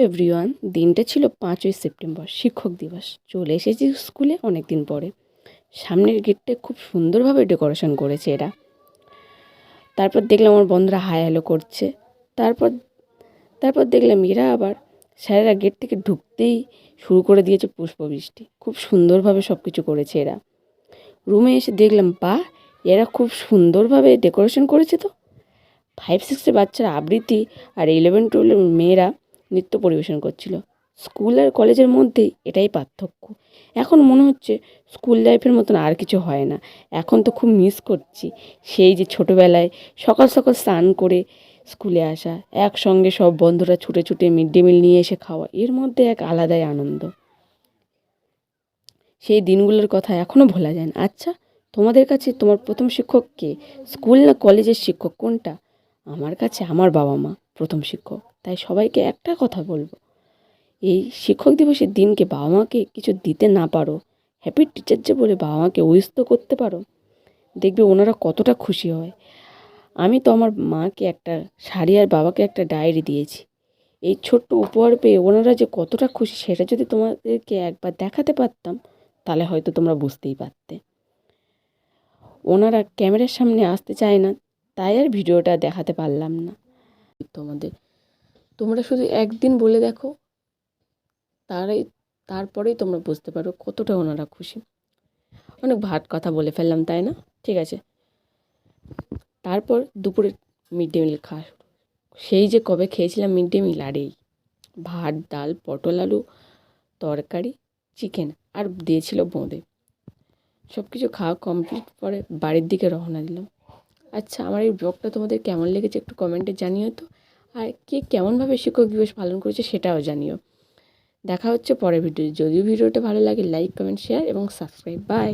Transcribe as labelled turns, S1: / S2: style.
S1: Everyone, দিনটা ছিল 5ই September, শিক্ষক দিবস। চলে এসেছি স্কুলে অনেক দিন পরে। সামনের গেটটা খুব সুন্দরভাবে ডেকোরেশন করেছে এরা। তারপর দেখলাম আমার বন্ধুরা হাই হ্যালো করছে। তারপর তারপর দেখলাম এরা আবার স্যারেরা গেট থেকে ঢুকতেই শুরু করে দিয়েছে পুষ্পবৃষ্টি। খুব সুন্দরভাবে সব কিছু করেছে এরা। রুমে এসে দেখলাম এরা খুব সুন্দরভাবে ডেকোরেশন করেছে তো। 5-6-এর বাচ্চারা আবৃত্তি আর 11-12-এর মেয়েরা নৃত্য পরিবেশন করছিল। স্কুল আর কলেজের মধ্যেই এটাই পার্থক্য। এখন মনে হচ্ছে স্কুল লাইফের মতন আর কিছু হয় না। এখন তো খুব মিস করছি সেই যে ছোটোবেলায় সকাল সকাল স্নান করে স্কুলে আসা, একসঙ্গে সব বন্ধুরা ছুটে ছুটে মিড ডে মিল নিয়ে এসে খাওয়া, এর মধ্যে এক আলাদাই আনন্দ। সেই দিনগুলোর কথা এখনও ভোলা যায় না। আচ্ছা, তোমাদের কাছে তোমার প্রথম শিক্ষক কে? স্কুল না কলেজের শিক্ষক, কোনটা? আমার কাছে আমার বাবা মা প্রথম শিক্ষক। তাই সবাইকে একটা কথা বলবো, এই শিক্ষক দিবসের দিনকে বাবা মাকে কিছু দিতে না পারো, হ্যাপি টিচার ডে বলে বাবা মাকে উইশ তো করতে পারো। দেখবে ওনারা কতটা খুশি হয়। আমি তো আমার মাকে একটা শাড়ি আর বাবাকে একটা ডায়েরি দিয়েছি। এই ছোট্ট উপহার পেয়ে ওনারা যে কতটা খুশি, সেটা যদি তোমাদেরকে একবার দেখাতে পারতাম তাহলে হয়তো তোমরা বুঝতেই পারতে। ওনারা ক্যামেরার সামনে আসতে চায় না, তাই আর ভিডিওটা দেখাতে পারলাম না তোমরা শুধু একদিন বলে দেখো, তারপরেই তোমরা বুঝতে পারো কতটা ওনারা খুশি। অনেক ভাট কথা বলে ফেললাম, তাই না? ঠিক আছে। তারপর দুপুরে মিড ডে মিল খাওয়া। সেই যে কবে খেয়েছিলাম মিড ডে মিল, আর এই ভাত, ডাল, পটল আলু তরকারি, চিকেন আর দিয়েছিল বোঁদে। সব কিছু খাওয়া কমপ্লিট পরে বাড়ির দিকে রওনা দিলাম। আচ্ছা, আমার এই ব্লগটা তোমাদের কেমন লেগেছে একটু কমেন্টে জানিও তো। আর কে কেমনভাবে শিক্ষক দিবস পালন করেছে সেটাও জানিও। দেখা হচ্ছে পরের ভিডিও। যদিও ভিডিওটা ভালো লাগে, লাইক, কমেন্ট, শেয়ার এবং সাবস্ক্রাইব। বাই।